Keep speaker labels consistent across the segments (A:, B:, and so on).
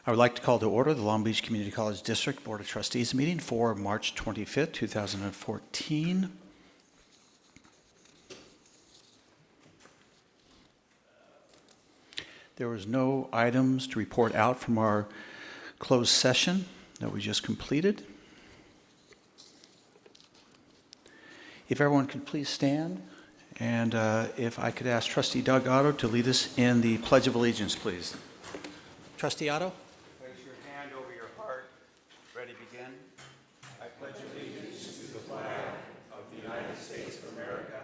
A: I would like to call to order the Long Beach Community College District Board of Trustees meeting for March 25th, 2014. There was no items to report out from our closed session that we just completed. If everyone could please stand, and if I could ask Trustee Doug Otto to lead us in the Pledge of Allegiance, please. Trustee Otto?
B: Place your hand over your heart. Ready, begin. I pledge allegiance to the flag of the United States of America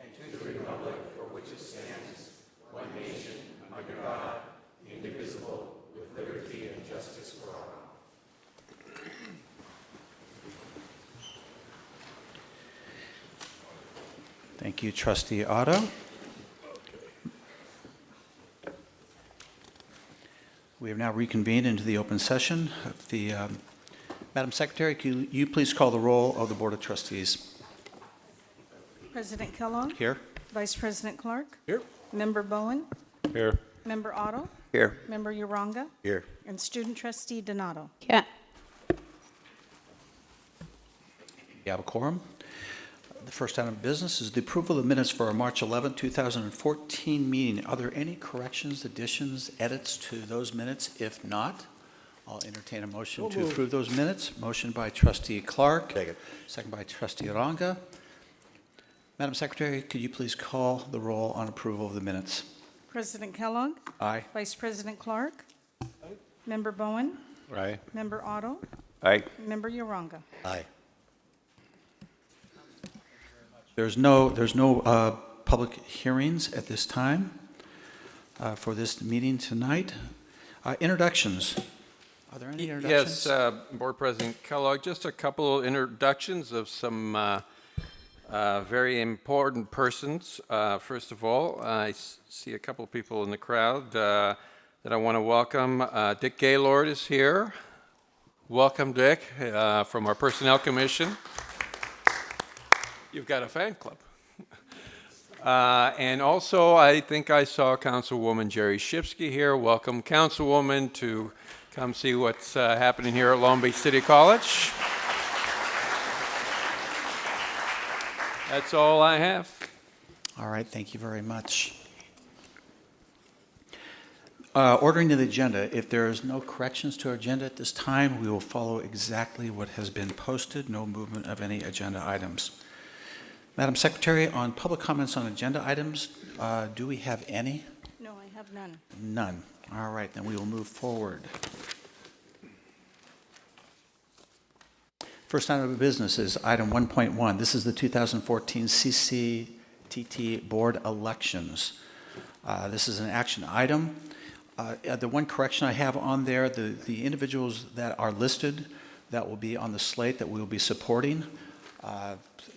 B: and to the republic for which it stands, one nation, under God, indivisible, with liberty and justice for all.
A: Thank you, Trustee Otto. We have now reconvened into the open session. Madam Secretary, could you please call the roll of the Board of Trustees?
C: President Kellogg.
A: Here.
C: Vice President Clark.
B: Here. Member
C: Bowen.
B: Here.
C: Member Otto.
B: Here.
C: Member Uranga.
B: Here.
C: And Student Trustee Donato.
D: Yeah.
A: We have a quorum. The first item of business is the approval of the minutes for our March 11, 2014 meeting. Are there any corrections, additions, edits to those minutes? If not, I'll entertain a motion to approve those minutes. Motion by Trustee Clark. Second by Trustee Uranga. Madam Secretary, could you please call the roll on approval of the minutes?
C: President Kellogg.
A: Aye.
C: Vice President Clark. Member Bowen.
B: Aye.
C: Member Otto.
B: Aye.
C: Member Uranga.
B: Aye.
A: There's no public hearings at this time for this meeting tonight. Introductions. Are there any introductions?
E: Yes, Board President Kellogg, just a couple of introductions of some very important persons. First of all, I see a couple of people in the crowd that I want to welcome. Dick Gaylord is here. Welcome, Dick, from our Personnel Commission. You've got a fan club. And also, I think I saw Councilwoman Jerry Shipsky here. Welcome, Councilwoman, to come see what's happening here at Long Beach City College. That's all I have.
A: All right, thank you very much. Ordering of the agenda. If there is no corrections to our agenda at this time, we will follow exactly what has been posted. No movement of any agenda items. Madam Secretary, on public comments on agenda items, do we have any?
C: No, I have none.
A: None. All right, then we will move forward. First item of business is item 1.1. This is the 2014 CCTT Board elections. This is an action item. The one correction I have on there, the individuals that are listed that will be on the slate that we will be supporting,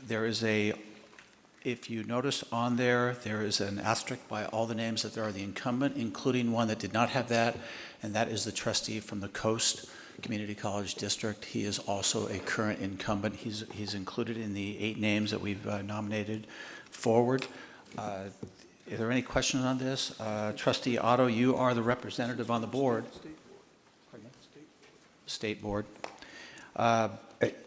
A: there is if you notice on there, there is an asterisk by all the names that there are the incumbent, including one that did not have that, and that is the trustee from the Coast Community College District. He is also a current incumbent. He's included in the 8 names that we've nominated forward. Are there any questions on this? Trustee Otto, you are the representative on the board. State board.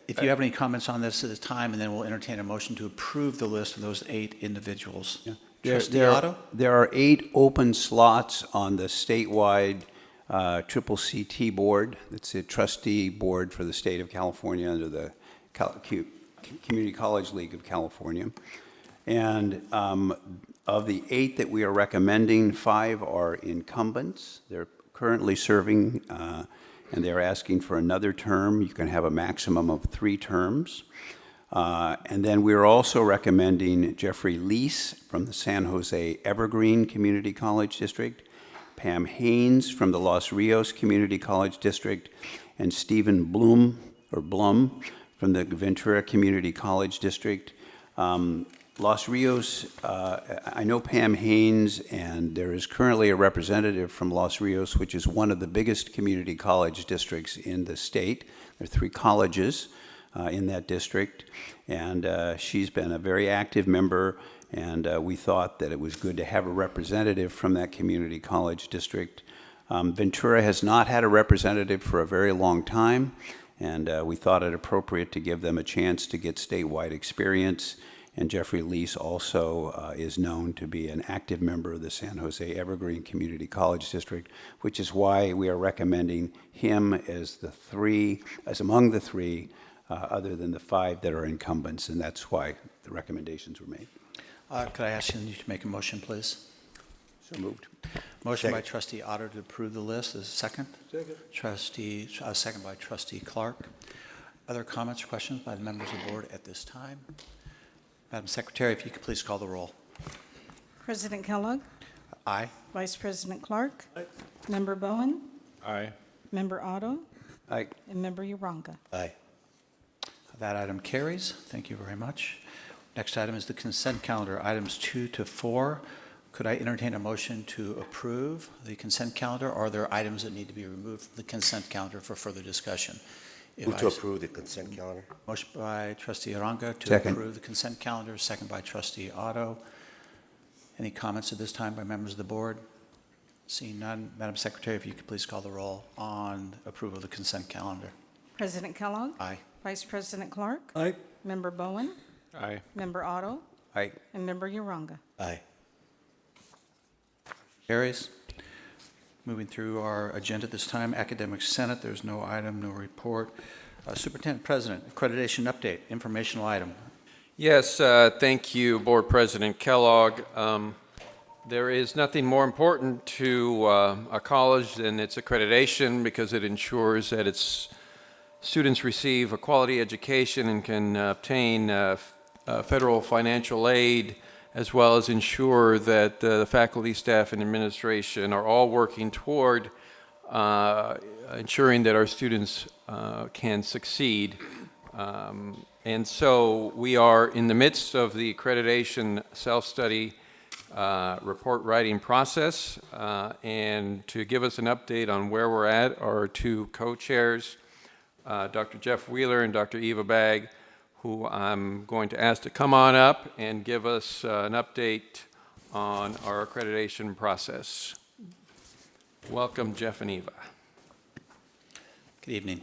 A: If you have any comments on this at the time, and then we'll entertain a motion to approve the list of those 8 individuals. Yeah. Trustee Otto?
F: There are 8 open slots on the statewide CCT board. It's a trustee board for the state of California under the Community College League of California. And of the 8 that we are recommending, 5 are incumbents. They're currently serving and they're asking for another term. You can have a maximum of 3 terms. And then we're also recommending Jeffrey Lease from the San Jose Evergreen Community College District, Pam Haynes from the Los Rios Community College District, and Stephen Blum from the Ventura Community College District. Los Rios, I know Pam Haynes, and there is currently a representative from Los Rios, which is one of the biggest community college districts in the state. There are 3 colleges in that district, and she's been a very active member, and we thought that it was good to have a representative from that community college district. Ventura has not had a representative for a very long time, and we thought it appropriate to give them a chance to get statewide experience. And Jeffrey Lease also is known to be an active member of the San Jose Evergreen Community College District, which is why we are recommending him as among the three, other than the 5 that are incumbents, and that's why the recommendations were made.
A: Could I ask you to make a motion, please?
F: So moved.
A: Motion by trustee Otter to approve the list. Is second? Second. Second by trustee Clark. Other comments or questions by the members of the board at this time? Madam Secretary, if you could please call the roll.
C: President Kellogg,
A: Aye.
C: Vice President Clark. Member Bowen,
E: Aye.
C: Member Otto,
F: Aye.
C: and Member Uranga.
B: Aye.
A: That item carries. Thank you very much. Next item is the consent calendar, items 2 to 4. Could I entertain a motion to approve the consent calendar, or are there items that need to be removed from the consent calendar for further discussion?
B: Move to approve the consent calendar.
A: Motion by trustee Uranga to
F: Second.
A: approve the consent calendar, second by trustee Otto. Any comments at this time by members of the board? Seeing none, Madam Secretary, if you could please call the roll on approval of the consent calendar.
C: President Kellogg,
A: Aye.
C: Vice President Clark.
B: Aye.
C: Member Bowen,
E: Aye.
C: Member Otto,
F: Aye.
C: and Member Uranga.
B: Aye.
A: Carries. Moving through our agenda this time, Academic Senate, there's no item, no report. Superintendent President, accreditation update, informational item.
E: Yes, thank you, Board President Kellogg. There is nothing more important to a college than its accreditation, because it ensures that its students receive a quality education and can obtain federal financial aid, as well as ensure that the faculty, staff, and administration are all working toward ensuring that our students can succeed. And so we are in the midst of the accreditation self-study report writing process, and to give us an update on where we're at are 2 co-chairs, Dr. Jeff Wheeler and Dr. Eva Bagg, who I'm going to ask to come on up and give us an update on our accreditation process. Welcome, Jeff and Eva.
A: Good evening.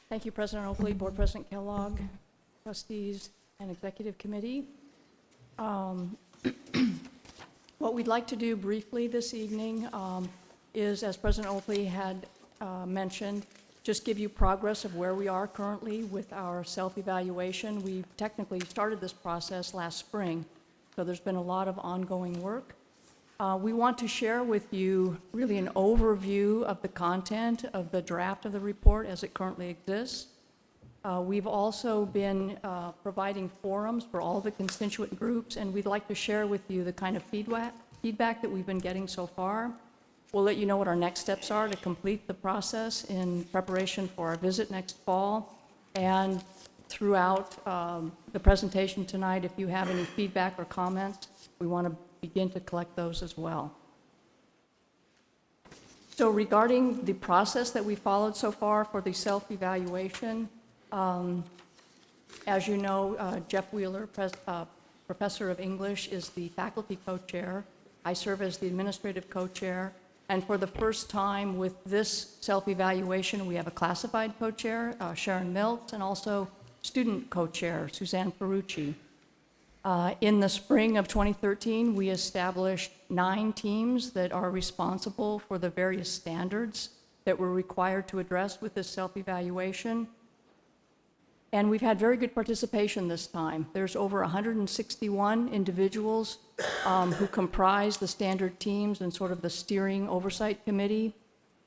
D: Thank you, President Oakley, Board President Kellogg, trustees, and executive committee. What we'd like to do briefly this evening is, as President Oakley had mentioned, just give you progress of where we are currently with our self-evaluation. We technically started this process last spring, so there's been a lot of ongoing work. We want to share with you really an overview of the content of the draft of the report as it currently exists. We've also been providing forums for all the constituent groups, and we'd like to share with you the kind of feedback that we've been getting so far. We'll let you know what our next steps are to complete the process in preparation for our visit next fall. And throughout the presentation tonight, if you have any feedback or comments, we want to begin to collect those as well. So regarding the process that we followed so far for the self-evaluation, as you know, Jeff Wheeler, professor of English, is the faculty co-chair. I serve as the administrative co-chair. And for the first time with this self-evaluation, we have a classified co-chair, Sharon Miltz, and also student co-chair, Suzanne Perucci. In the spring of 2013, we established 9 teams that are responsible for the various standards that we're required to address with this self-evaluation. And we've had very good participation this time. There's over 161 individuals who comprise the standard teams and sort of the steering oversight committee.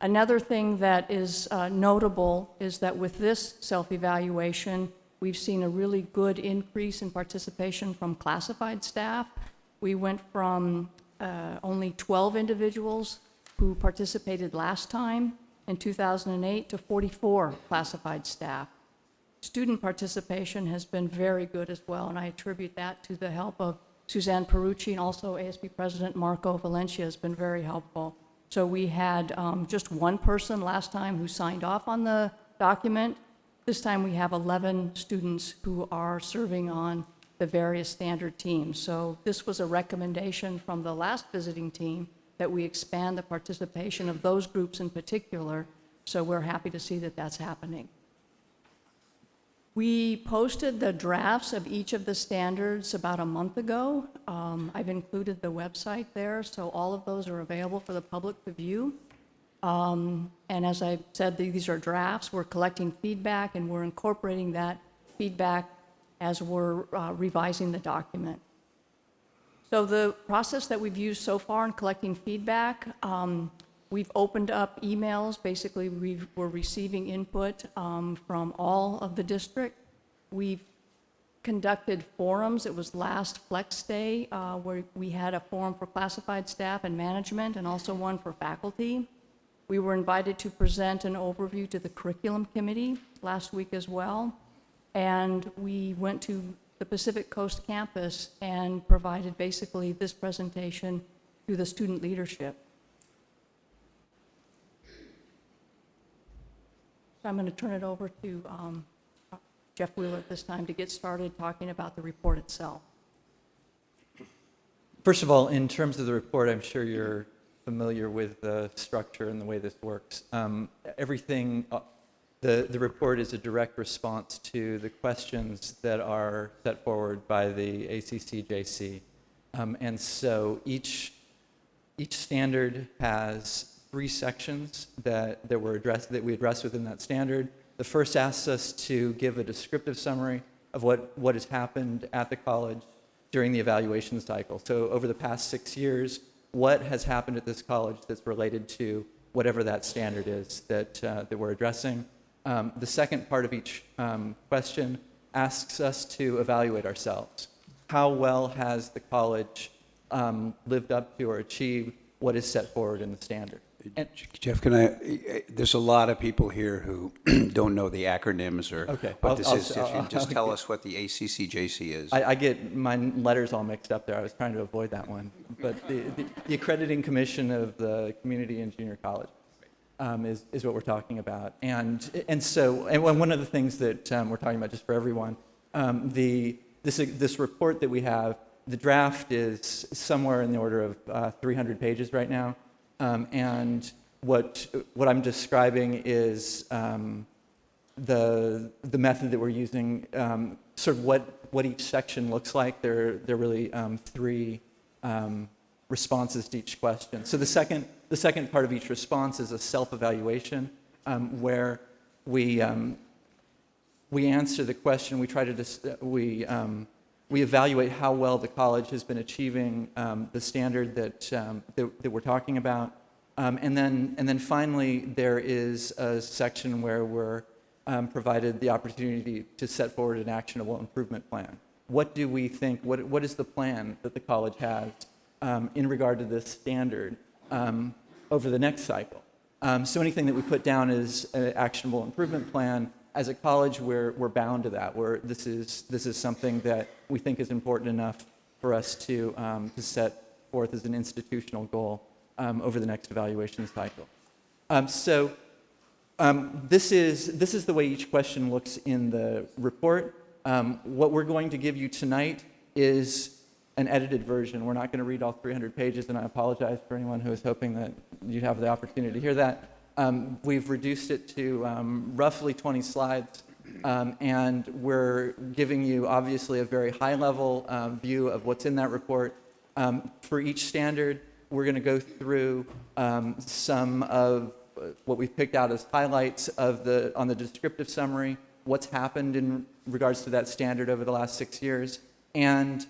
D: Another thing that is notable is that with this self-evaluation, we've seen a really good increase in participation from classified staff. We went from only 12 individuals who participated last time in 2008 to 44 classified staff. Student participation has been very good as well, and I attribute that to the help of Suzanne Perucci, and also ASB President Marco Valencia has been very helpful. So we had just one person last time who signed off on the document. This time we have 11 students who are serving on the various standard teams. So this was a recommendation from the last visiting team that we expand the participation of those groups in particular. So we're happy to see that that's happening. We posted the drafts of each of the standards about a month ago. I've included the website there, so all of those are available for the public to view. And as I said, these are drafts. We're collecting feedback, and we're incorporating that feedback as we're revising the document. So the process that we've used so far in collecting feedback, we've opened up emails. Basically, we're receiving input from all of the district. We've conducted forums. It was last Flex Day where we had a forum for classified staff and management and also one for faculty. We were invited to present an overview to the curriculum committee last week as well. And we went to the Pacific Coast campus and provided basically this presentation to the student leadership. So I'm going to turn it over to Jeff Wheeler at this time to get started talking about the report itself.
G: First of all, in terms of the report, I'm sure you're familiar with the structure and the way this works. Everything, the report is a direct response to the questions that are set forward by the ACCJC. And so each standard has 3 sections that we address within that standard. The first asks us to give a descriptive summary of what has happened at the college during the evaluation cycle. So over the past 6 years, what has happened at this college that's related to whatever that standard is that we're addressing. The second part of each question asks us to evaluate ourselves. How well has the college lived up to or achieved what is set forward in the standard? And,
F: Jeff, there's a lot of people here who don't know the acronyms or
G: Okay,
F: what this is. If
G: I'll-
F: you just tell us what the ACCJC is.
G: I get my letters all mixed up there. I was trying to avoid that one. But the Accrediting Commission of the Community and Junior College is what we're talking about. And one of the things that we're talking about, just for everyone, this report that we have, the draft is somewhere in the order of 300 pages right now. And what I'm describing is the method that we're using, sort of what each section looks like. There are really 3 responses to each question. So the second part of each response is a self-evaluation, where we answer the question. We try to we evaluate how well the college has been achieving the standard that we're talking about, and then finally there is a section where we're provided the opportunity to set forward an actionable improvement plan. What do we think? What is the plan that the college has in regard to this standard over the next cycle? So anything that we put down is an actionable improvement plan. As a college, we're bound to that. This is something that we think is important enough for us to set forth as an institutional goal over the next evaluation cycle. This is the way each question looks in the report. What we're going to give you tonight is an edited version. We're not going to read all 300 pages, and I apologize for anyone who is hoping that you'd have the opportunity to hear that. We've reduced it to roughly 20 slides, and we're giving you obviously a very high-level view of what's in that report. For each standard, we're going to go through some of what we've picked out as highlights on the descriptive summary, what's happened in regards to that standard over the last 6 years, and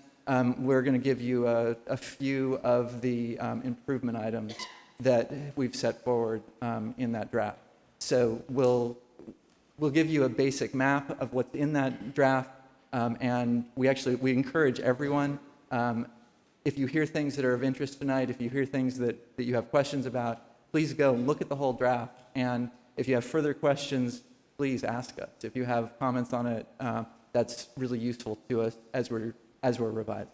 G: we're going to give you a few of the improvement items that we've set forward in that draft. So we'll give you a basic map of what's in that draft, and we encourage everyone, if you hear things that are of interest tonight, if you hear things that you have questions about, please go look at the whole draft, and if you have further questions, please ask us. If you have comments on it, that's really useful to us as we're revising.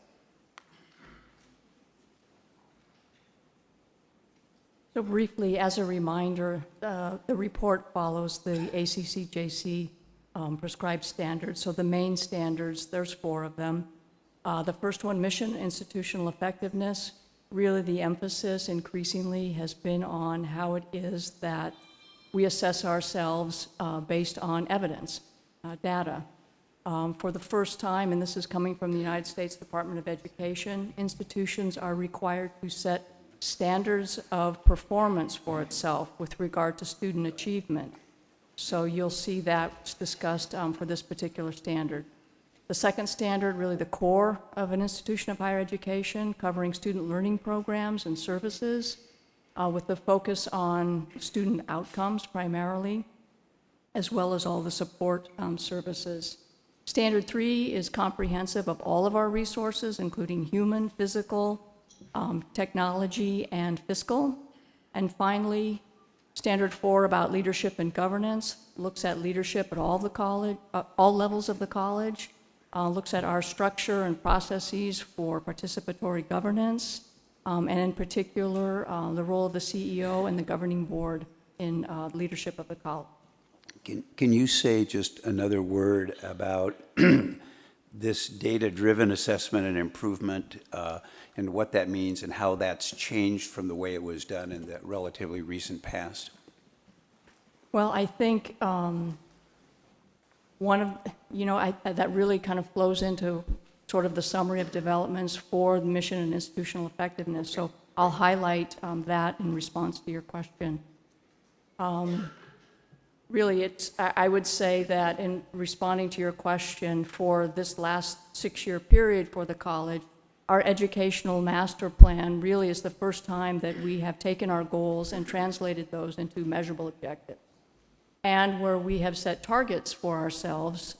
D: So So briefly, as a reminder, the report follows the ACCJC prescribed standards. So the main standards, there's 4 of them. The first one, mission, institutional effectiveness. Really the emphasis increasingly has been on how it is that we assess ourselves based on evidence, data. For the first time, and this is coming from the United States Department of Education, institutions are required to set standards of performance for itself with regard to student achievement. So you'll see that discussed for this particular standard. The second standard, really the core of an institution of higher education, covering student learning programs and services, with the focus on student outcomes primarily, as well as all the support services. Standard 3 is comprehensive of all of our resources, including human, physical, technology, and fiscal. And finally, Standard 4 about leadership and governance looks at leadership at all levels of the college, looks at our structure and processes for participatory governance, and in particular, the role of the CEO and the governing board in leadership of the college.
F: Can you say just another word about this data-driven assessment and improvement, and what that means and how that's changed from the way it was done in the relatively recent past?
D: Well, I think that really kind of flows into sort of the summary of developments for the mission and institutional effectiveness. So I'll highlight that in response to your question. Really, I would say that in responding to your question, for this last 6-year period for the college, our educational master plan really is the first time that we have taken our goals and translated those into measurable objectives. And where we have set targets for ourselves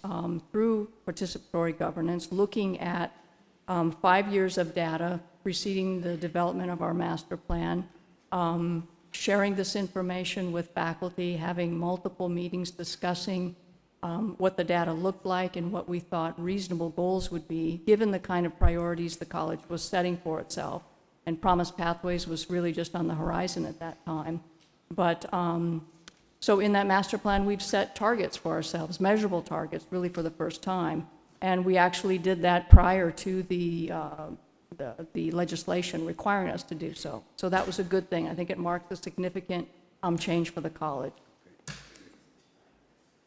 D: through participatory governance, looking at 5 years of data preceding the development of our master plan, sharing this information with faculty, having multiple meetings discussing what the data looked like and what we thought reasonable goals would be, given the kind of priorities the college was setting for itself. And Promise Pathways was really just on the horizon at that time. But so in that master plan, we've set targets for ourselves, measurable targets, really for the first time. And we actually did that prior to the legislation requiring us to do so. So that was a good thing. I think it marked a significant change for the college.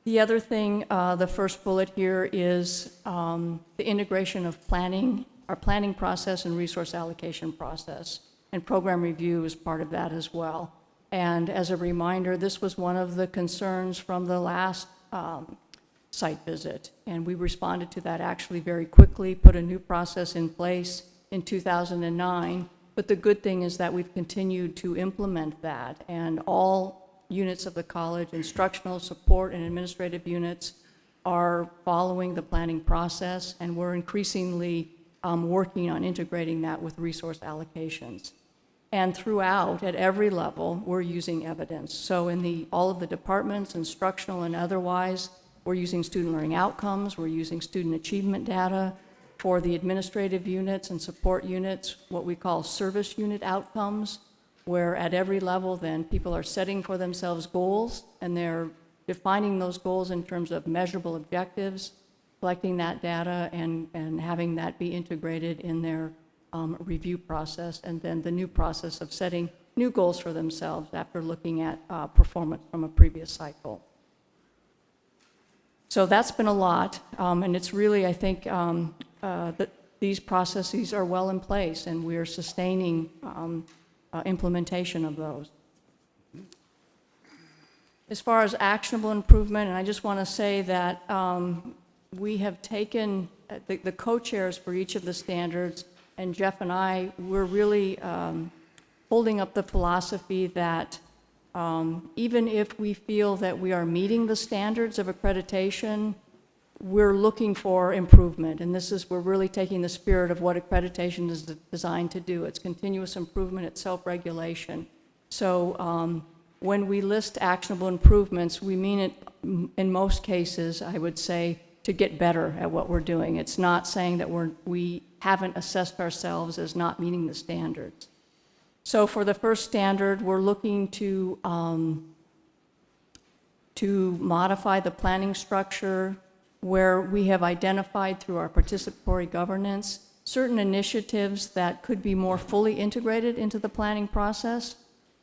D: The other thing, the first bullet here is the integration of planning, our planning process and resource allocation process, and program review is part of that as well. And as a reminder, this was one of the concerns from the last site visit, and we responded to that actually very quickly, put a new process in place in 2009, but the good thing is that we've continued to implement that, and all units of the college, instructional, support, and administrative units, are following the planning process, and we're increasingly working on integrating that with resource allocations. And throughout, at every level, we're using evidence. So in all of the departments, instructional and otherwise, we're using student learning outcomes, we're using student achievement data. For the administrative units and support units, what we call service unit outcomes, where at every level then people are setting for themselves goals and they're defining those goals in terms of measurable objectives, collecting that data and having that be integrated in their review process, and then the new process of setting new goals for themselves after looking at performance from a previous cycle. So that's been a lot, and it's really, I think, that these processes are well in place, and we're sustaining implementation of those. As far as actionable improvement, and I just want to say that we have taken the co-chairs for each of the standards, and Jeff and I, we're really holding up the philosophy that even if we feel that we are meeting the standards of accreditation, we're looking for improvement. And we're really taking the spirit of what accreditation is designed to do. It's continuous improvement, it's self-regulation. So when we list actionable improvements, we mean it in most cases, I would say, to get better at what we're doing. It's not saying that we haven't assessed ourselves as not meeting the standards. So for the first standard, we're looking to modify the planning structure where we have identified through our participatory governance certain initiatives that could be more fully integrated into the planning process.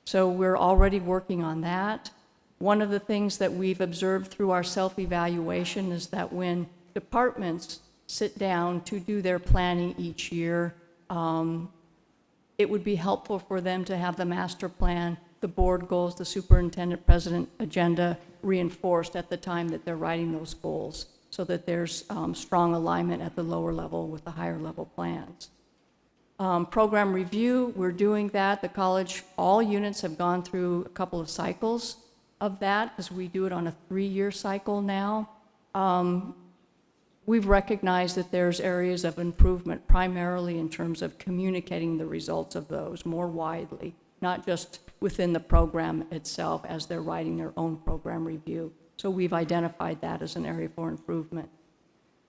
D: So we're already working on that. One of the things that we've observed through our self-evaluation is that when departments sit down to do their planning each year, it would be helpful for them to have the master plan, the board goals, the superintendent president agenda reinforced at the time that they're writing those goals, so that there's strong alignment at the lower level with the higher level plans. Program review, we're doing that. The college, all units have gone through a couple of cycles of that, because we do it on a 3-year cycle now. We've recognized that there's areas of improvement, primarily in terms of communicating the results of those more widely, not just within the program itself as they're writing their own program review. So we've identified that as an area for improvement.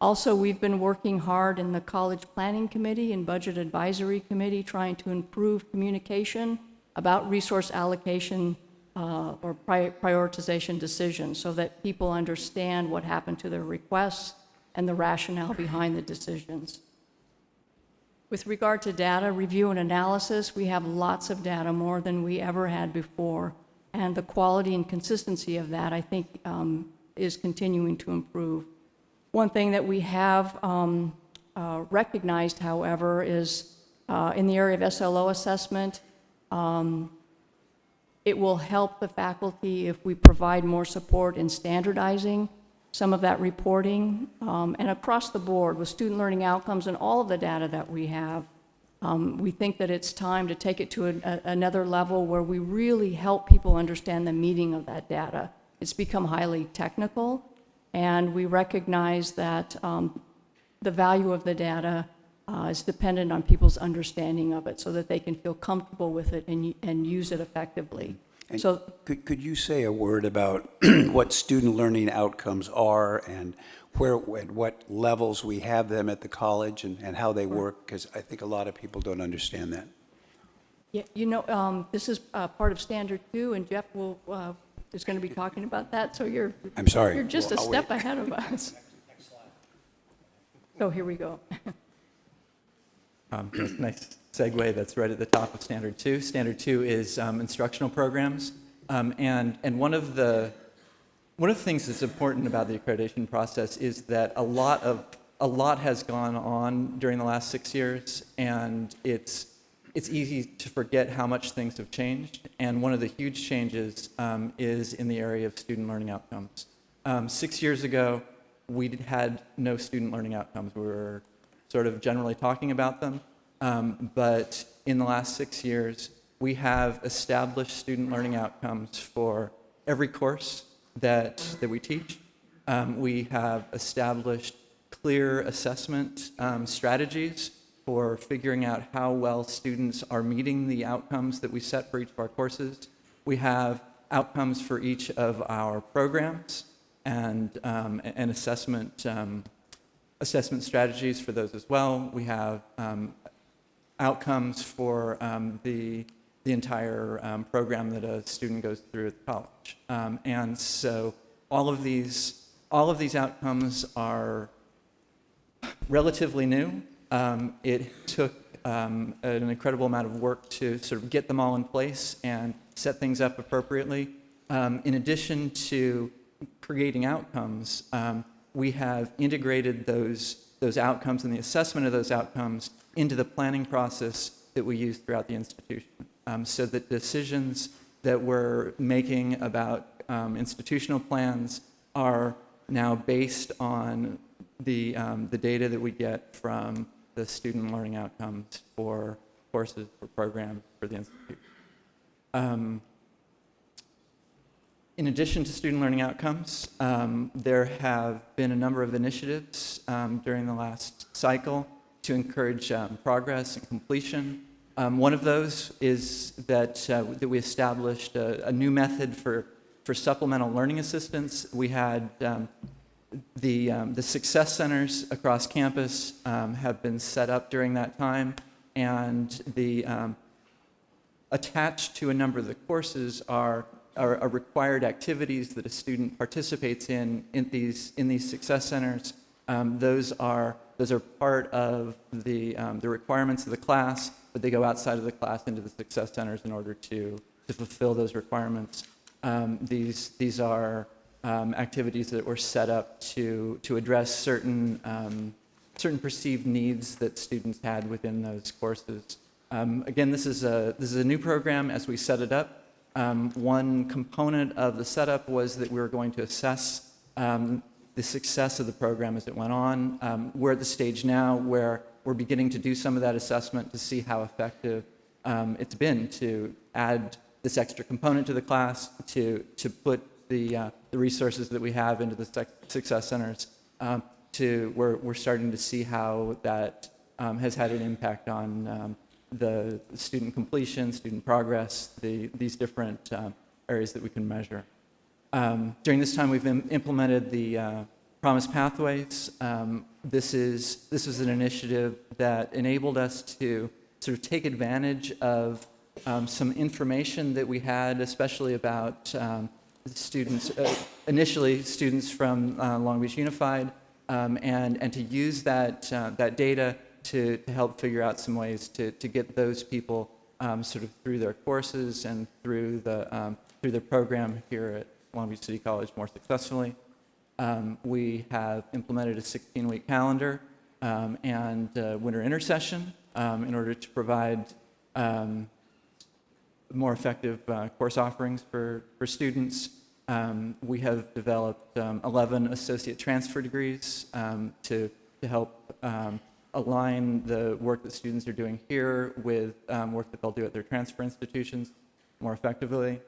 D: Also, we've been working hard in the College Planning Committee and Budget Advisory Committee trying to improve communication about resource allocation or prioritization decisions so that people understand what happened to their requests and the rationale behind the decisions. With regard to data review and analysis, we have lots of data, more than we ever had before, and the quality and consistency of that, I think, is continuing to improve. One thing that we have recognized, however, is in the area of SLO assessment, it will help the faculty if we provide more support in standardizing some of that reporting, and across the board with student learning outcomes and all of the data that we have. We think that it's time to take it to another level where we really help people understand the meaning of that data. It's become highly technical, and we recognize that the value of the data is dependent on people's understanding of it so that they can feel comfortable with it and use it effectively.
F: And
D: So
F: could you say a word about what student learning outcomes are and where, at what levels we have them at the college and how they work? Because I think a lot of people don't understand that.
D: yeah, you know, this is part of Standard 2, and Jeff is going to be talking about that, so you're
F: I'm sorry.
D: You're just a
F: I'll
D: step
F: wait.
D: ahead of us. So here we go.
G: That's a nice segue. That's right at the top of Standard 2. Standard 2 is instructional programs, and one of the things that's important about the accreditation process is that a lot has gone on during the last 6 years, and it's easy to forget how much things have changed. And one of the huge changes is in the area of student learning outcomes. 6 years ago, we had no student learning outcomes. We were sort of generally talking about them. But in the last 6 years, we have established student learning outcomes for every course that we teach. We have established clear assessment strategies for figuring out how well students are meeting the outcomes that we set for each of our courses. We have outcomes for each of our programs and assessment strategies for those as well. We have outcomes for the entire program that a student goes through at the college. And so all of these outcomes are relatively new. It took an incredible amount of work to sort of get them all in place and set things up appropriately. In addition to creating outcomes, we have integrated those outcomes and the assessment of those outcomes into the planning process that we use throughout the institution. So that decisions that we're making about institutional plans are now based on the data that we get from the student learning outcomes for courses, for programs, for the institute. In addition to student learning outcomes, there have been a number of initiatives during the last cycle to encourage progress and completion. One of those is that we established a new method for supplemental learning assistance. We had the success centers across campus have been set up during that time, and attached to a number of the courses are required activities that a student participates in these success centers. Those are part of the requirements of the class, but they go outside of the class into the success centers in order to fulfill those requirements. These are activities that were set up to address certain perceived needs that students had within those courses. Again, this is a new program as we set it up. One component of the setup was that we were going to assess the success of the program as it went on. We're at the stage now where we're beginning to do some of that assessment to see how effective it's been to add this extra component to the class, to put the resources that we have into the success centers. We're starting to see how that has had an impact on the student completion, student progress, these different areas that we can measure. During this time, we've implemented the Promise Pathways. This is an initiative that enabled us to sort of take advantage of some information that we had, especially about students, initially students from Long Beach Unified, and to use that data to help figure out some ways to get those people sort of through their courses and through their program here at Long Beach City College more successfully. We have implemented a 16-week calendar and winter intersession in order to provide more effective course offerings for students. We have developed 11 associate transfer degrees to help align the work that students are doing here with work that they'll do at their transfer institutions more effectively.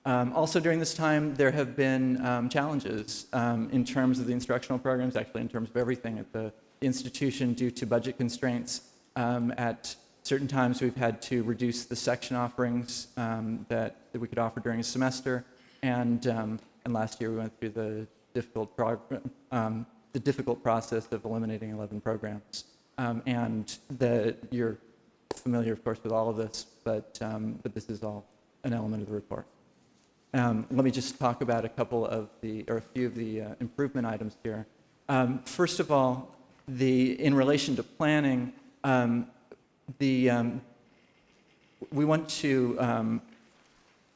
G: Also during this time, there have been challenges in terms of the instructional programs, actually in terms of everything at the institution due to budget constraints. At certain times, we've had to reduce the section offerings that we could offer during a semester. And last year, we went through the difficult process of eliminating 11 programs. You're familiar, of course, with all of this, but this is all an element of the report. Let me just talk about a few of the improvement items here. First of all, in relation to planning, we want to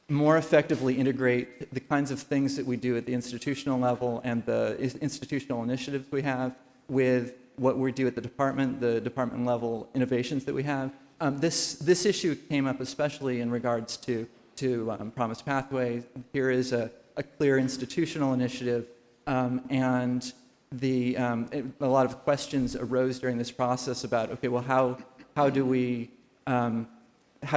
G: more effectively integrate the kinds of things that we do at the institutional level and the institutional initiatives we have with what we do at the department level innovations that we have. This issue came up especially in regards to Promise Pathways. Here is a clear institutional initiative, and a lot of questions arose during this process about, okay, well, how do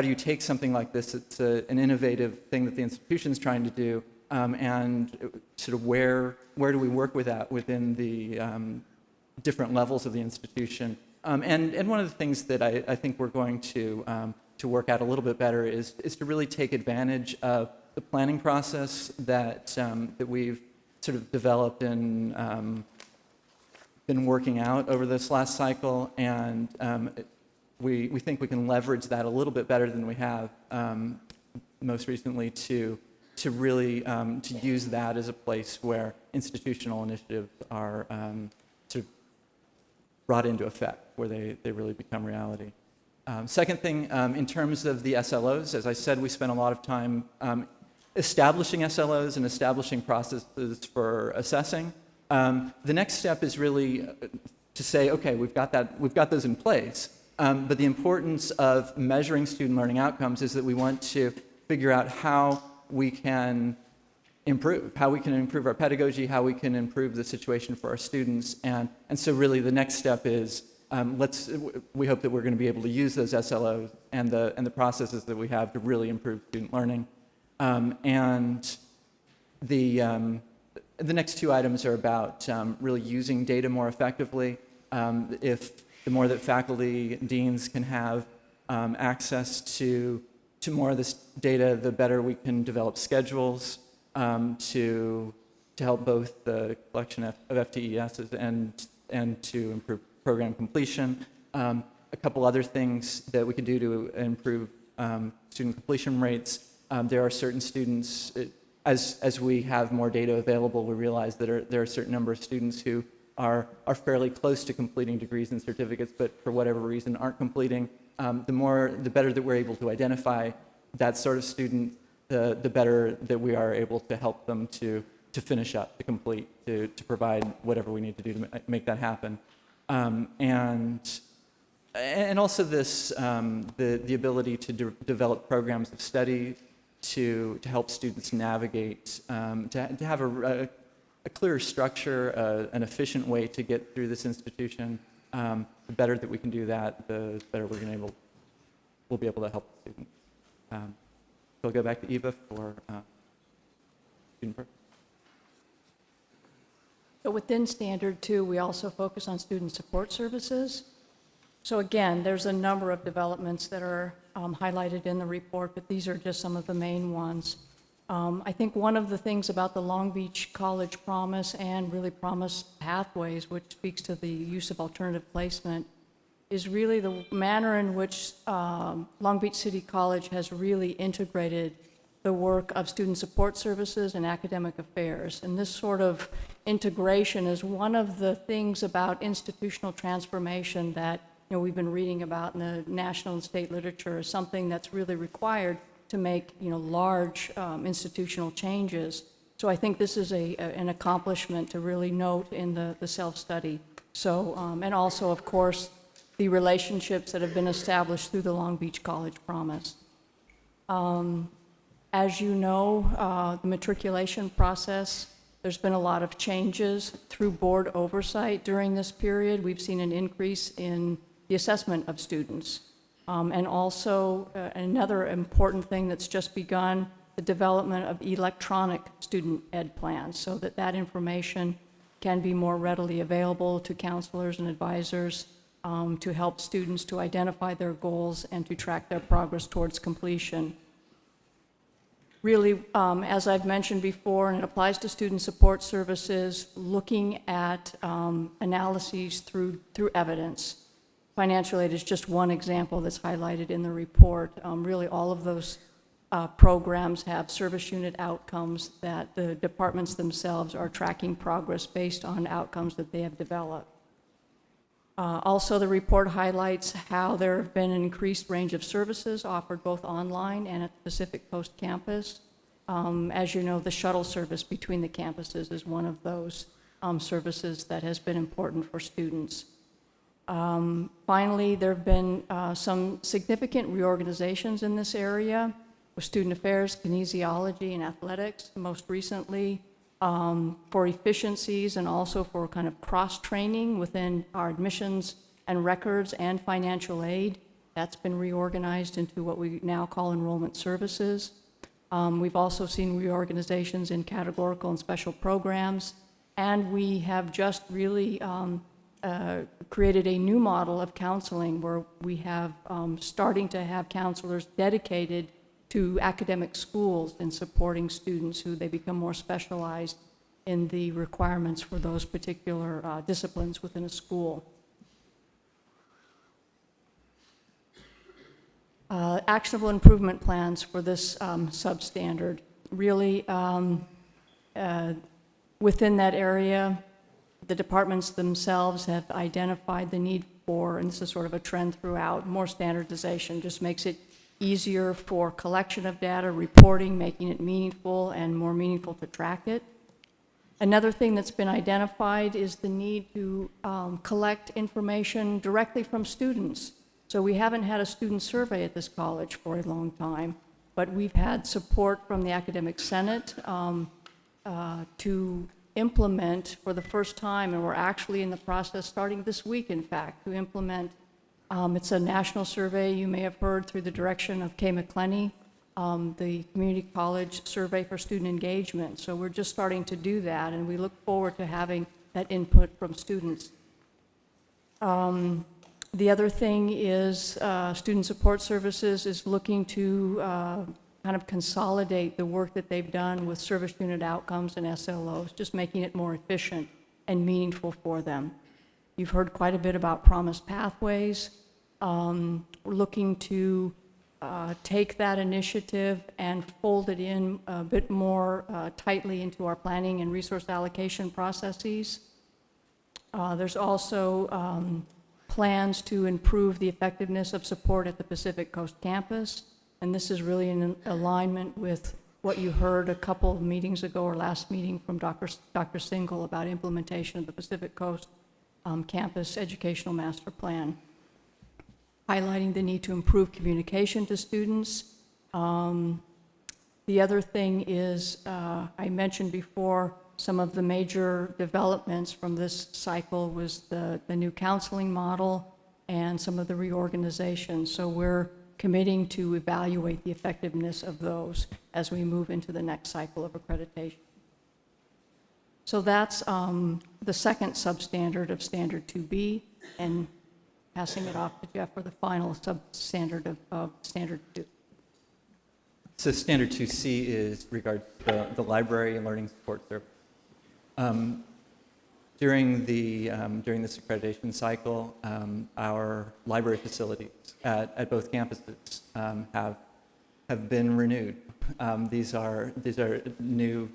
G: you take something like this? It's an innovative thing that the institution's trying to do, and sort of where do we work with that within the different levels of the institution? And one of the things that I think we're going to work out a little bit better is to really take advantage of the planning process that we've sort of developed and been working out over this last cycle, and we think we can leverage that a little bit better than we have most recently to really to use that as a place where institutional initiatives are sort of brought into effect, where they really become reality. Second thing, in terms of the SLOs, as I said, we spent a lot of time establishing SLOs and establishing processes for assessing. The next step is really to say, okay, we've got those in place, but the importance of measuring student learning outcomes is that we want to figure out how we can improve our pedagogy, how we can improve the situation for our students, and so really the next step is we hope that we're going to be able to use those SLOs and the processes that we have to really improve student learning. And the next two items are about really using data more effectively. If the more that faculty, deans can have access to more of this data, the better we can develop schedules to help both the collection of FTESs and to improve program completion. A couple other things that we could do to improve student completion rates. There are certain students, as we have more data available, we realize that there are a certain number of students who are fairly close to completing degrees and certificates, but for whatever reason aren't completing. The better that we're able to identify that sort of student, the better that we are able to help them to finish up, to complete, to provide whatever we need to do to make that happen. And also this, the ability to develop programs of study to help students navigate, to have a clearer structure, an efficient way to get through this institution. The better that we can do that, the better we'll be able to help the students. So I'll go back to Eva for student purpose.
D: So within Standard 2, we also focus on student support services. So again, there's a number of developments that are highlighted in the report, but these are just some of the main ones. I think one of the things about the Long Beach College Promise and really Promise Pathways, which speaks to the use of alternative placement, is really the manner in which Long Beach City College has really integrated the work of student support services and academic affairs. And this sort of integration is one of the things about institutional transformation that we've been reading about in the national and state literature, is something that's really required to make large institutional changes. So I think this is an accomplishment to really note in the self-study. So, and also, of course, the relationships that have been established through the Long Beach College Promise. As you know, the matriculation process, there's been a lot of changes through board oversight during this period. We've seen an increase in the assessment of students. And also, another important thing that's just begun, the development of electronic student ed plans, so that that information can be more readily available to counselors and advisors to help students to identify their goals and to track their progress towards completion. Really, as I've mentioned before, and it applies to student support services, looking at analyses through evidence. Financial aid is just one example that's highlighted in the report. Really, all of those programs have service unit outcomes that the departments themselves are tracking progress based on outcomes that they have developed. Also, the report highlights how there have been an increased range of services offered both online and at the Pacific Coast campus. As you know, the shuttle service between the campuses is one of those services that has been important for students. Finally, there have been some significant reorganizations in this area with student affairs, kinesiology, and athletics, most recently for efficiencies and also for kind of cross-training within our admissions and records and financial aid. That's been reorganized into what we now call enrollment services. We've also seen reorganizations in categorical and special programs, and we have just really created a new model of counseling where we have starting to have counselors dedicated to academic schools and supporting students who they become more specialized in the requirements for those particular disciplines within a school. Actionable improvement plans for this substandard. Really, within that area, the departments themselves have identified the need for, and this is sort of a trend throughout, more standardization. Just makes it easier for collection of data, reporting, making it meaningful and more meaningful to track it. Another thing that's been identified is the need to collect information directly from students. So we haven't had a student survey at this college for a long time, but we've had support from the Academic Senate to implement for the first time, and we're actually in the process, starting this week, in fact, to implement. It's a national survey you may have heard through the direction of Kay McClenny, the Community College Survey for Student Engagement. So we're just starting to do that, and we look forward to having that input from students. The other thing is Student Support Services is looking to kind of consolidate the work that they've done with service unit outcomes and SLOs, just making it more efficient and meaningful for them. You've heard quite a bit about Promise Pathways. We're looking to take that initiative and fold it in a bit more tightly into our planning and resource allocation processes. There's also plans to improve the effectiveness of support at the Pacific Coast campus, and this is really in alignment with what you heard a couple of meetings ago or last meeting from Dr. Single about implementation of the Pacific Coast campus educational master plan, highlighting the need to improve communication to students. The other thing is, I mentioned before, some of the major developments from this cycle was the new counseling model and some of the reorganization. So we're committing to evaluate the effectiveness of those as we move into the next cycle of accreditation. So that's the second substandard of Standard 2B, and passing it off to Jeff for the final substandard of Standard 2.
G: So Standard 2C is regards to the library and learning support service. During this accreditation cycle, our library facilities at both campuses have been renewed. These are new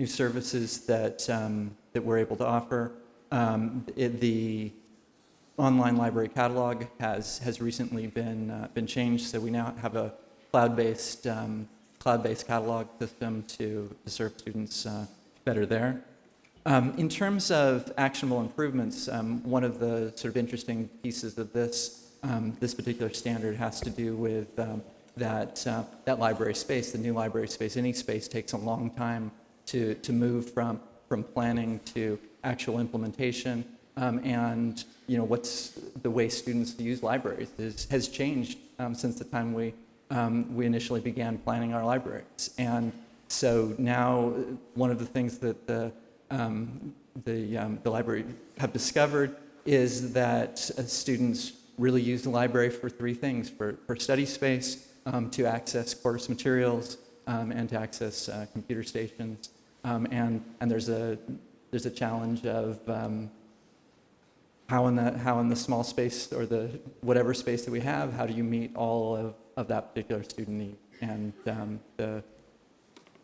G: services that we're able to offer. The online library catalog has recently been changed, so we now have a cloud-based catalog system to serve students better there. In terms of actionable improvements, one of the sort of interesting pieces of this particular standard has to do with that library space, the new library space. Any space takes a long time to move from planning to actual implementation, and what's the way students use libraries has changed since the time we initially began planning our libraries. And so now one of the things that the library have discovered is that students really use the library for three things: for study space, to access course materials, and to access computer stations. And there's a challenge of how in the small space or the whatever space that we have, how do you meet all of that particular student need? And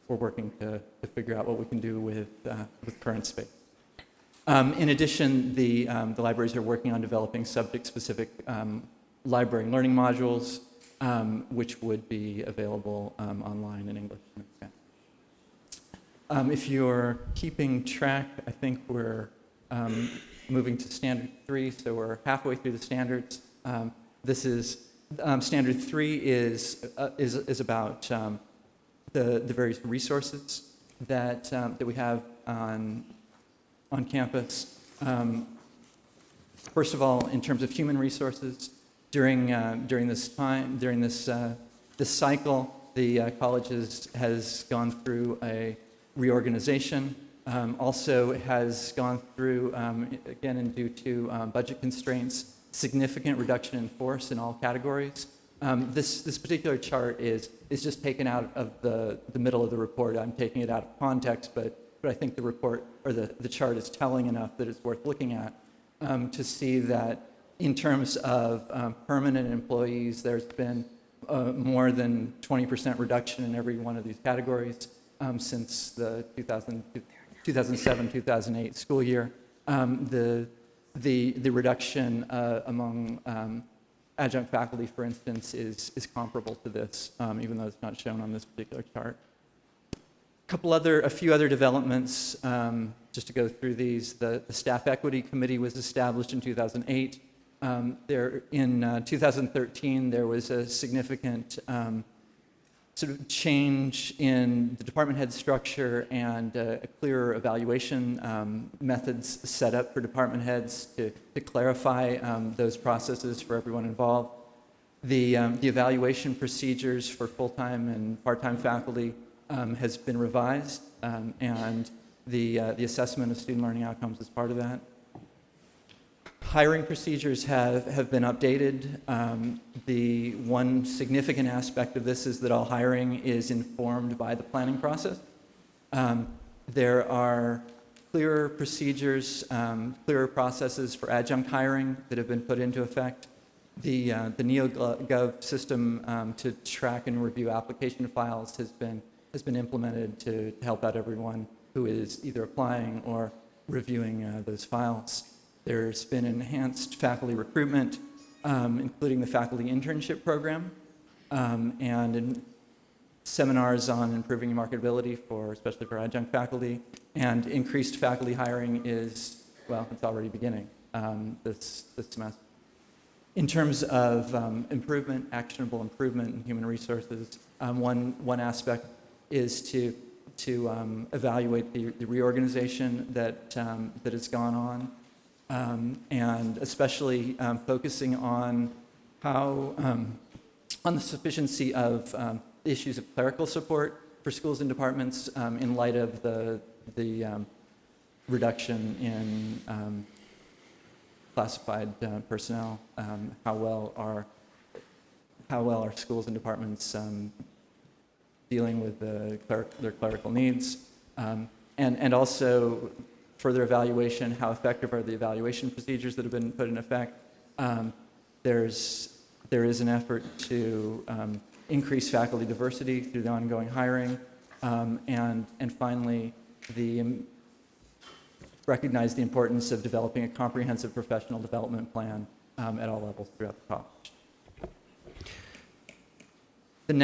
G: we're working to figure out what we can do with current space. In addition, the libraries are working on developing subject-specific library learning modules, which would be available online in English and Spanish. If you're keeping track, I think we're moving to Standard 3, so we're halfway through the standards. This is Standard 3 is about the various resources that we have on campus. First of all, in terms of human resources, during this cycle, the college has gone through a reorganization. Also has gone through, again, and due to budget constraints, significant reduction in force in all categories. This particular chart is just taken out of the middle of the report. I'm taking it out of context, but I think the report or the chart is telling enough that it's worth looking at to see that in terms of permanent employees, there's been more than 20% reduction in every one of these categories since the 2007-2008 school year. The reduction among adjunct faculty, for instance, is comparable to this, even though it's not shown on this particular chart. A few other developments, just to go through these. The Staff Equity Committee was established in 2008. In 2013, there was a significant sort of change in the department head structure and a clearer evaluation methods set up for department heads to clarify those processes for everyone involved. The evaluation procedures for full-time and part-time faculty has been revised, and the assessment of student learning outcomes is part of that. Hiring procedures have been updated. The one significant aspect of this is that all hiring is informed by the planning process. There are clearer procedures, clearer processes for adjunct hiring that have been put into effect. The NeoGov system to track and review application files has been implemented to help out everyone who is either applying or reviewing those files. There's been enhanced faculty recruitment, including the faculty internship program, and seminars on improving marketability especially for adjunct faculty, and increased faculty hiring is, well, it's already beginning this semester. In terms of improvement, actionable improvement in human resources, one aspect is to evaluate the reorganization that has gone on, and especially focusing on how on the sufficiency of issues of clerical support for schools and departments in light of the reduction in classified personnel. How well are schools and departments dealing with their clerical needs, and also further evaluation, how effective are the evaluation procedures that have been put in effect. There is an effort to increase faculty diversity through the ongoing hiring, and finally, recognize the importance of developing a comprehensive professional development plan at all levels throughout the college. The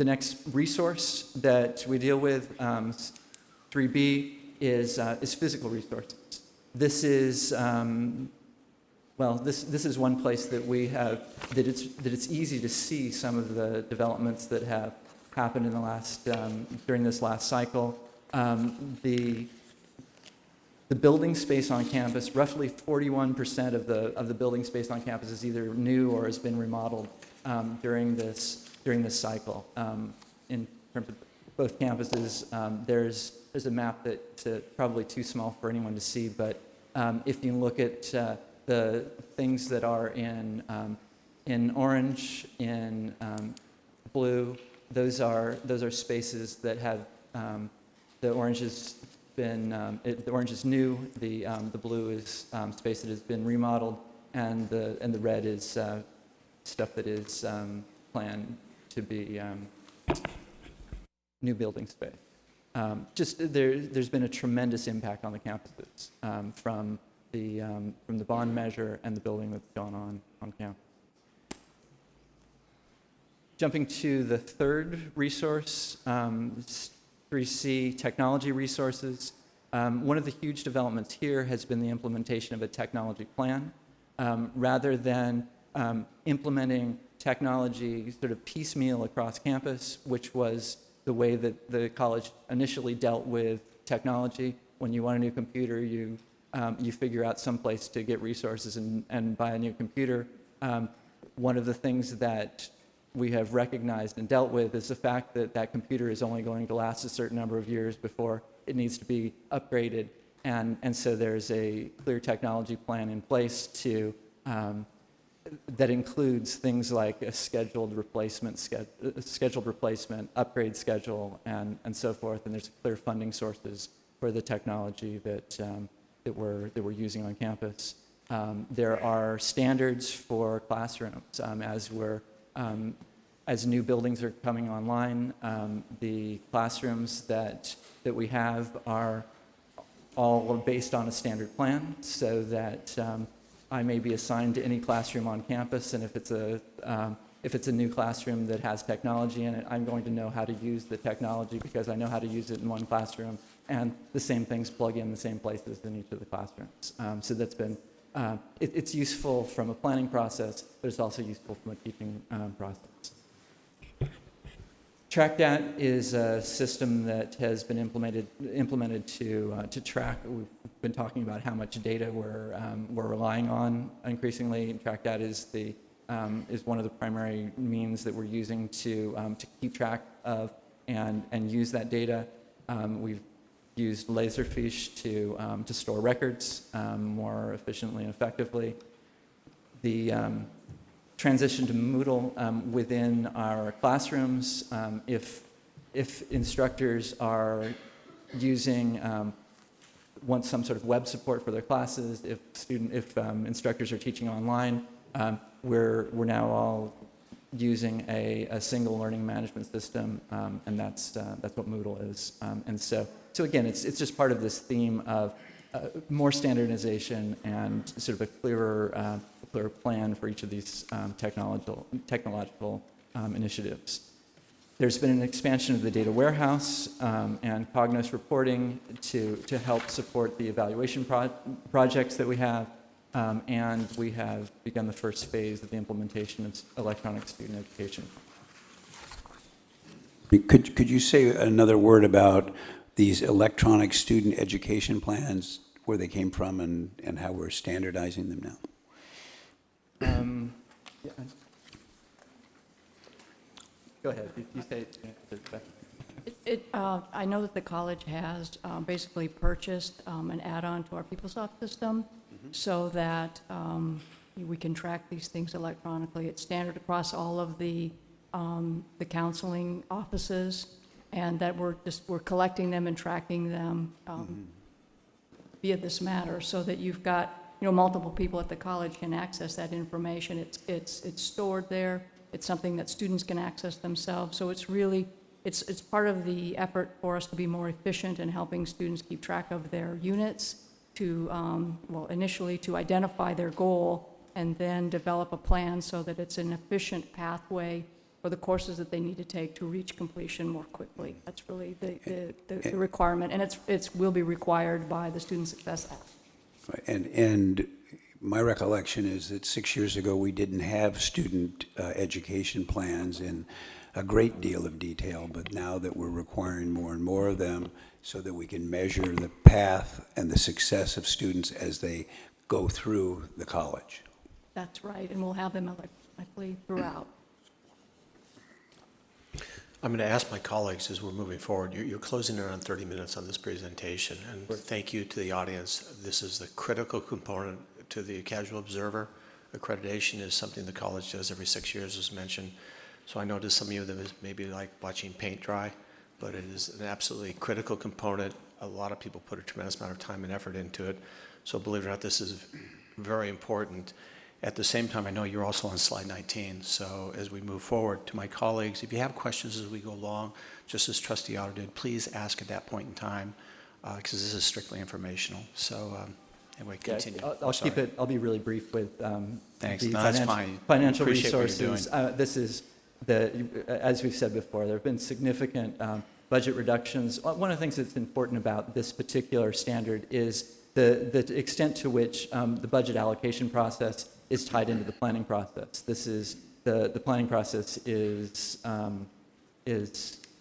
G: next resource that we deal with, 3B, is physical resources. This is this is one place that we have that it's easy to see some of the developments that have happened in the last during this last cycle. The building space on campus, roughly 41% of the building space on campus is either new or has been remodeled during this cycle. In terms of both campuses, there's a map that's probably too small for anyone to see, but if you look at the things that are in orange, in blue, those are spaces that have the orange is the orange is new, the blue is space that has been remodeled, and the red is stuff that is planned to be new building space. There's been a tremendous impact on the campuses from the bond measure and the building that's gone on campus. Jumping to the third resource, 3C, technology resources. One of the huge developments here has been the implementation of a technology plan. Rather than implementing technology sort of piecemeal across campus, which was the way that the college initially dealt with technology. When you want a new computer, you figure out some place to get resources and buy a new computer. One of the things that we have recognized and dealt with is the fact that that computer is only going to last a certain number of years before it needs to be upgraded. And so there's a clear technology plan in place that includes things like a scheduled replacement, upgrade schedule, and so forth. And there's clear funding sources for the technology that we're using on campus. There are standards for classrooms as new buildings are coming online. The classrooms that we have are all based on a standard plan, so that I may be assigned to any classroom on campus, and if it's a new classroom that has technology in it, I'm going to know how to use the technology because I know how to use it in one classroom, and the same things plug in the same places in each of the classrooms. So that's been it's useful from a planning process, but it's also useful from a teaching process. TrackDat is a system that has been implemented to track. We've been talking about how much data we're relying on increasingly. TrackDat is one of the primary means that we're using to keep track of and use that data. We've used Laserfiche to store records more efficiently and effectively. The transition to Moodle within our classrooms, if instructors are want some sort of web support for their classes, if instructors are teaching online, We're now all using a single learning management system, and that's what Moodle is. And so again, it's just part of this theme of more standardization and sort of a clearer plan for each of these technological initiatives. There's been an expansion of the data warehouse and Cognos reporting to help support the evaluation projects that we have, and we have begun the first phase of the implementation of electronic student education.
F: Could you say another word about these electronic student education plans, where they came from and how we're standardizing them now?
G: Yeah. Go ahead. You say it.
D: I know that the college has basically purchased an add-on to our PeopleSoft system so that we can track these things electronically. It's standard across all of the counseling offices, and that we're collecting them and tracking them via this matter, so that you've got multiple people at the college can access that information. It's stored there. It's something that students can access themselves. So it's really, it's part of the effort for us to be more efficient in helping students keep track of their units, to, initially to identify their goal and then develop a plan so that it's an efficient pathway for the courses that they need to take to reach completion more quickly. That's really the requirement, and it will be required by the Student Success Act.
F: And my recollection is that 6 years ago, we didn't have student education plans in a great deal of detail, but now that we're requiring more and more of them so that we can measure the path and the success of students as they go through the college.
D: That's right, and we'll have them electronically throughout.
H: I'm going to ask my colleagues as we're moving forward. You're closing around 30 minutes on this presentation, and thank you to the audience. This is the critical component to the Casual Observer. Accreditation is something the college does every 6 years, as mentioned. So I know to some of you that is maybe like watching paint dry, but it is an absolutely critical component. A lot of people put a tremendous amount of time and effort into it. So believe it or not, this is very important. At the same time, I know you're also on slide 19, so as we move forward, to my colleagues, if you have questions as we go along, just as Trustee Otto did, please ask at that point in time, because this is strictly informational. So anyway, continue.
G: I'll keep it. I'll be really brief with
H: Thanks.
G: the
H: No, that's fine.
G: financial
H: Appreciate what you're
G: resources. This is as we've said before, there have been significant budget reductions. One of the things that's important about this particular standard is the extent to which the budget allocation process is tied into the planning process. This is the planning process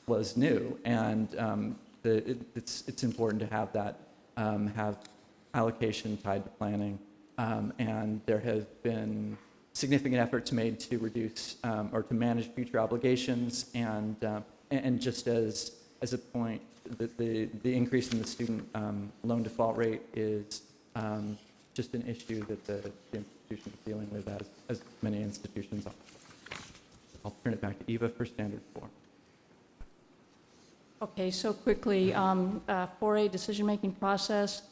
G: was new, and it's important to have that have allocation tied to planning, and there have been significant efforts made to reduce or to manage future obligations, and just as a point, the increase in the student loan default rate is just an issue that the institution is dealing with, as many institutions are. I'll turn it back to Eva for standard 4.
D: Okay, so quickly, 4A decision-making process.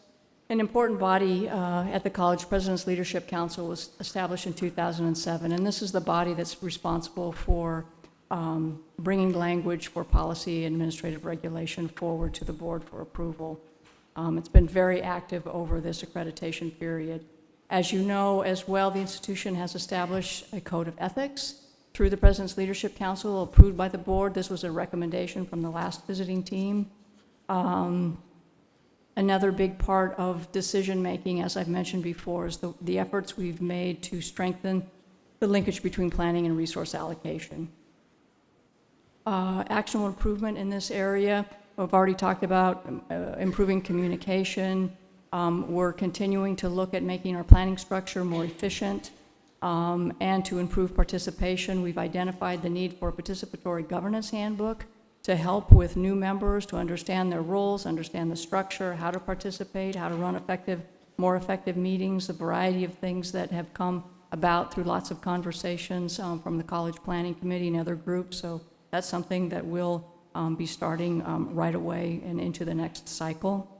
D: An important body at the college, President's Leadership Council, was established in 2007, and this is the body that's responsible for bringing language for policy and administrative regulation forward to the board for approval. It's been very active over this accreditation period. As you know as well, the institution has established a code of ethics through the President's Leadership Council, approved by the board. This was a recommendation from the last visiting team. Another big part of decision-making, as I've mentioned before, is the efforts we've made to strengthen the linkage between planning and resource allocation. Actionable improvement in this area, we've already talked about improving communication. We're continuing to look at making our planning structure more efficient and to improve participation. We've identified the need for a participatory governance handbook to help with new members to understand their roles, understand the structure, how to participate, how to run more effective meetings, a variety of things that have come about through lots of conversations from the College Planning Committee and other groups. So that's something that we'll be starting right away and into the next cycle.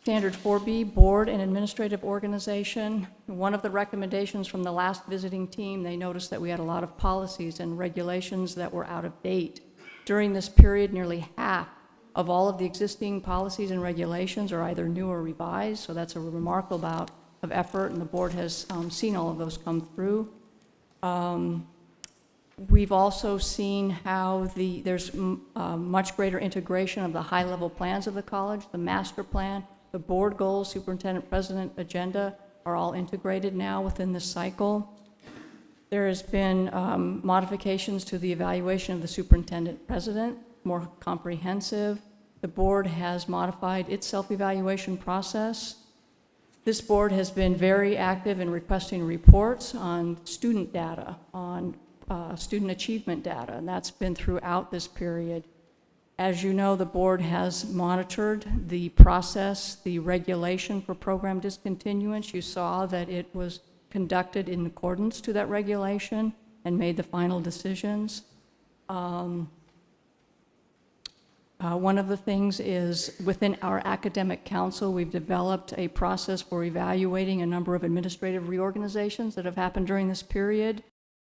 D: Standard 4B, Board and Administrative Organization. One of the recommendations from the last visiting team, they noticed that we had a lot of policies and regulations that were out of date. During this period, nearly half of all of the existing policies and regulations are either new or revised, so that's a remarkable amount of effort, and the board has seen all of those come through. We've also seen how there's much greater integration of the high-level plans of the college, the master plan, the board goals, superintendent president agenda are all integrated now within this cycle. There has been modifications to the evaluation of the superintendent president, more comprehensive. The board has modified its self-evaluation process. This board has been very active in requesting reports on student data, on student achievement data, and that's been throughout this period. As you know, the board has monitored the process, the regulation for program discontinuance. You saw that it was conducted in accordance to that regulation and made the final decisions. One of the things is within our academic council, we've developed a process for evaluating a number of administrative reorganizations that have happened during this period.